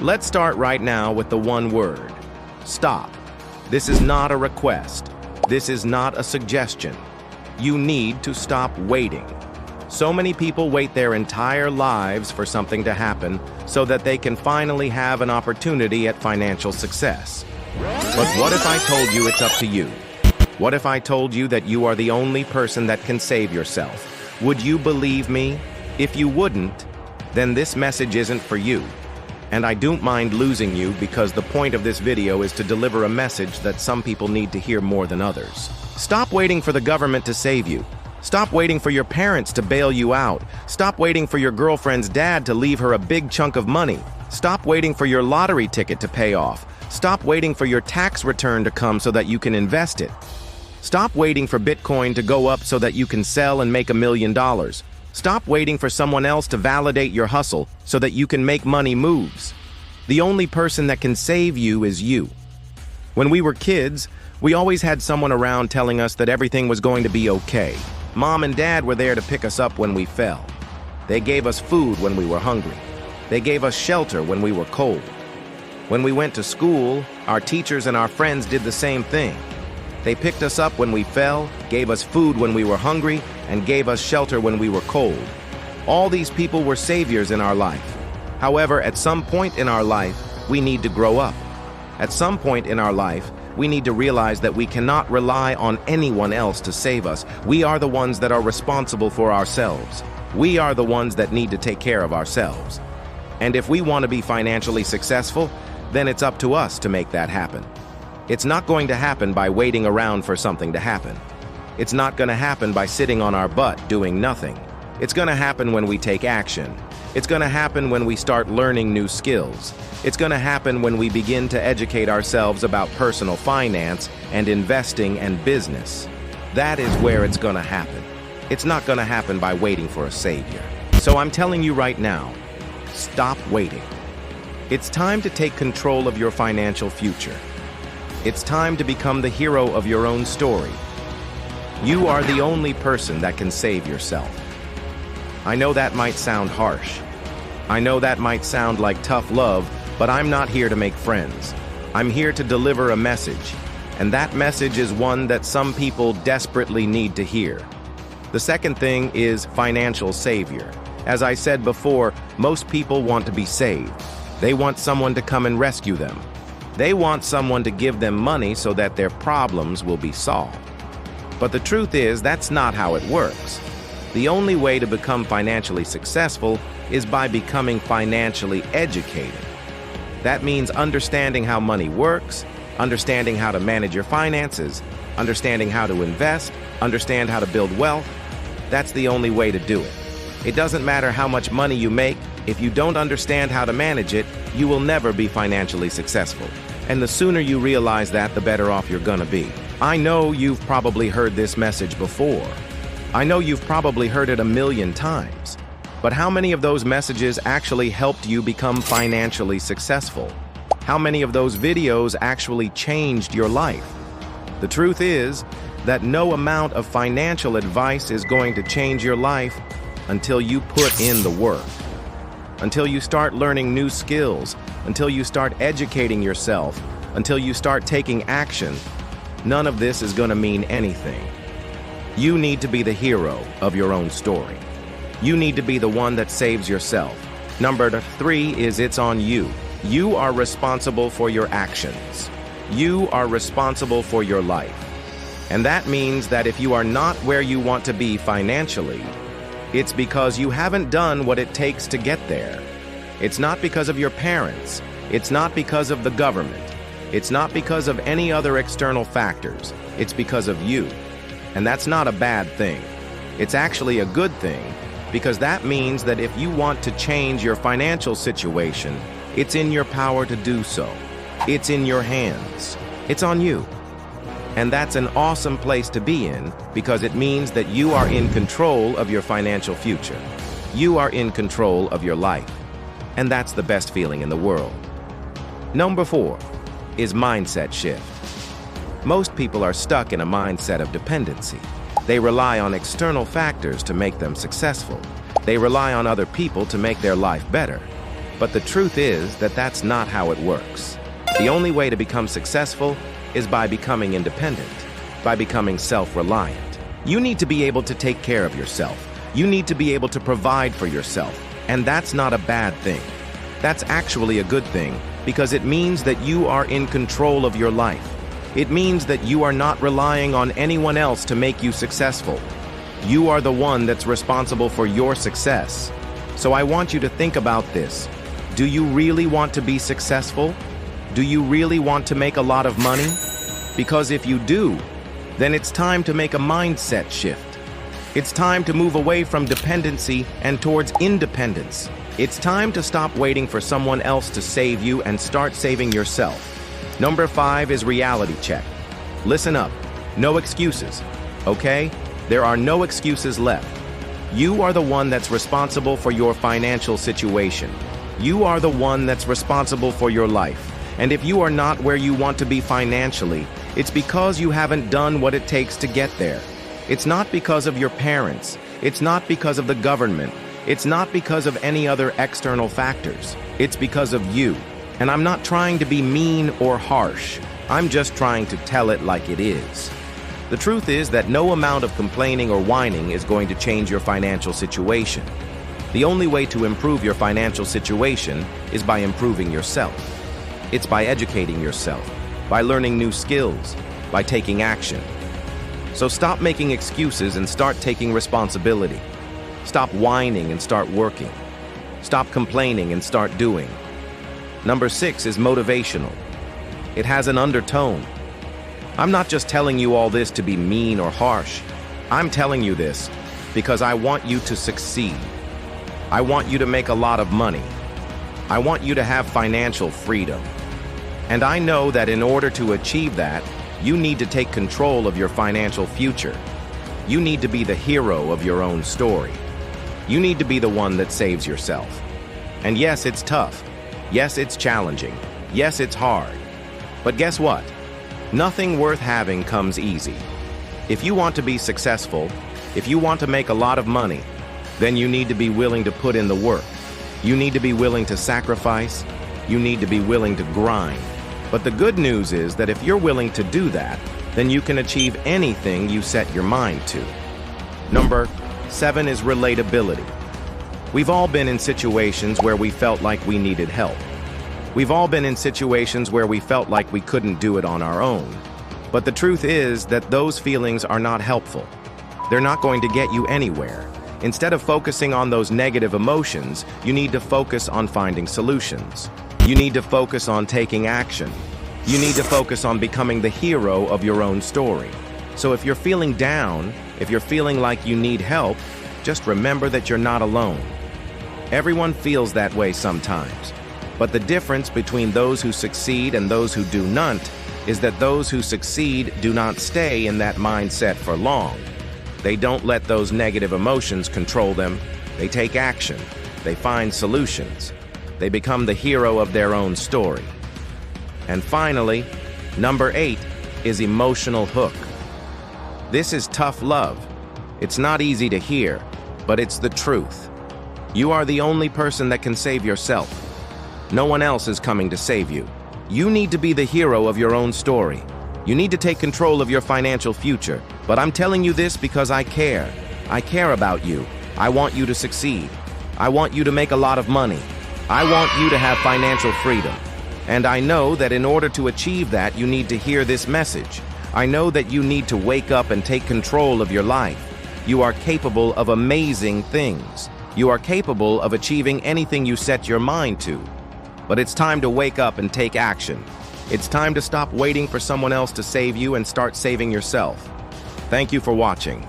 Let's start right now with the one word: stop. This is not a request. This is not a suggestion. You need to stop waiting. So many people wait their entire lives for something to happen so that they can finally have an opportunity at financial success. But what if I told you it's up to you? What if I told you that you are the only person that can save yourself? Would you believe me? If you wouldn't, then this message isn't for you. And I don't mind losing you because the point of this video is to deliver a message that some people need to hear more than others. Stop waiting for the government to save you. Stop waiting for your parents to bail you out. Stop waiting for your girlfriend's dad to leave her a big chunk of money. Stop waiting for your lottery ticket to pay off. Stop waiting for your tax return to come so that you can invest it. Stop waiting for Bitcoin to go up so that you can sell and make $1 million. Stop waiting for someone else to validate your hustle so that you can make money moves. The only person that can save you is you. When we were kids, we always had someone around telling us that everything was going to be okay. Mom and Dad were there to pick us up when we fell. They gave us food when we were hungry. They gave us shelter when we were cold. When we went to school, our teachers and our friends did the same thing. They picked us up when we fell, gave us food when we were hungry, and gave us shelter when we were cold. All these people were saviors in our life. However, at some point in our life, we need to grow up. At some point in our life, we need to realize that we cannot rely on anyone else to save us. We are the ones that are responsible for ourselves. We are the ones that need to take care of ourselves. And if we want to be financially successful, then it's up to us to make that happen. It's not going to happen by waiting around for something to happen. It's not going to happen by sitting on our butt doing nothing. It's going to happen when we take action. It's going to happen when we start learning new skills. It's going to happen when we begin to educate ourselves about personal finance and investing and business. That is where it's going to happen. It's not going to happen by waiting for a savior. So I'm telling you right now, stop waiting. It's time to take control of your financial future. It's time to become the hero of your own story. You are the only person that can save yourself. I know that might sound harsh. I know that might sound like tough love, but I'm not here to make friends. I'm here to deliver a message, and that message is one that some people desperately need to hear. The second thing is financial savior. As I said before, most people want to be saved. They want someone to come and rescue them. They want someone to give them money so that their problems will be solved. But the truth is, that's not how it works. The only way to become financially successful is by becoming financially educated. That means understanding how money works, understanding how to manage your finances, understanding how to invest, understand how to build wealth. That's the only way to do it. It doesn't matter how much money you make. If you don't understand how to manage it, you will never be financially successful. And the sooner you realize that, the better off you're gonna be. I know you've probably heard this message before. I know you've probably heard it 1,000,000 times. But how many of those messages actually helped you become financially successful? How many of those videos actually changed your life? The truth is that no amount of financial advice is going to change your life until you put in the work. Until you start learning new skills, until you start educating yourself, until you start taking action, none of this is going to mean anything. You need to be the hero of your own story. You need to be the one that saves yourself. Number 3 is it's on you. You are responsible for your actions. You are responsible for your life. And that means that if you are not where you want to be financially, it's because you haven't done what it takes to get there. It's not because of your parents. It's not because of the government. It's not because of any other external factors. It's because of you. And that's not a bad thing. It's actually a good thing, because that means that if you want to change your financial situation, it's in your power to do so. It's in your hands. It's on you. And that's an awesome place to be in, because it means that you are in control of your financial future. You are in control of your life. And that's the best feeling in the world. Number 4 is mindset shift. Most people are stuck in a mindset of dependency. They rely on external factors to make them successful. They rely on other people to make their life better. But the truth is that that's not how it works. The only way to become successful is by becoming independent, by becoming self-reliant. You need to be able to take care of yourself. You need to be able to provide for yourself. And that's not a bad thing. That's actually a good thing, because it means that you are in control of your life. It means that you are not relying on anyone else to make you successful. You are the one that's responsible for your success. So I want you to think about this. Do you really want to be successful? Do you really want to make a lot of money? Because if you do, then it's time to make a mindset shift. It's time to move away from dependency and towards independence. It's time to stop waiting for someone else to save you and start saving yourself. Number 5 is reality check. Listen up. No excuses, okay? There are no excuses left. You are the one that's responsible for your financial situation. You are the one that's responsible for your life. And if you are not where you want to be financially, it's because you haven't done what it takes to get there. It's not because of your parents. It's not because of the government. It's not because of any other external factors. It's because of you. And I'm not trying to be mean or harsh. I'm just trying to tell it like it is. The truth is that no amount of complaining or whining is going to change your financial situation. The only way to improve your financial situation is by improving yourself. It's by educating yourself, by learning new skills, by taking action. So stop making excuses and start taking responsibility. Stop whining and start working. Stop complaining and start doing. Number 6 is motivational. It has an undertone. I'm not just telling you all this to be mean or harsh. I'm telling you this because I want you to succeed. I want you to make a lot of money. I want you to have financial freedom. And I know that in order to achieve that, you need to take control of your financial future. You need to be the hero of your own story. You need to be the one that saves yourself. And yes, it's tough. Yes, it's challenging. Yes, it's hard. But guess what? Nothing worth having comes easy. If you want to be successful, if you want to make a lot of money, then you need to be willing to put in the work. You need to be willing to sacrifice. You need to be willing to grind. But the good news is that if you're willing to do that, then you can achieve anything you set your mind to. Number 7 is relatability. We've all been in situations where we felt like we needed help. We've all been in situations where we felt like we couldn't do it on our own. But the truth is that those feelings are not helpful. They're not going to get you anywhere. Instead of focusing on those negative emotions, you need to focus on finding solutions. You need to focus on taking action. You need to focus on becoming the hero of your own story. So if you're feeling down, if you're feeling like you need help, just remember that you're not alone. Everyone feels that way sometimes. But the difference between those who succeed and those who do not is that those who succeed do not stay in that mindset for long. They don't let those negative emotions control them. They take action. They find solutions. They become the hero of their own story. And finally, number 8 is emotional hook. This is tough love. It's not easy to hear, but it's the truth. You are the only person that can save yourself. No one else is coming to save you. You need to be the hero of your own story. You need to take control of your financial future. But I'm telling you this because I care. I care about you. I want you to succeed. I want you to make a lot of money. I want you to have financial freedom. And I know that in order to achieve that, you need to hear this message. I know that you need to wake up and take control of your life. You are capable of amazing things. You are capable of achieving anything you set your mind to. But it's time to wake up and take action. It's time to stop waiting for someone else to save you and start saving yourself. Thank you for watching.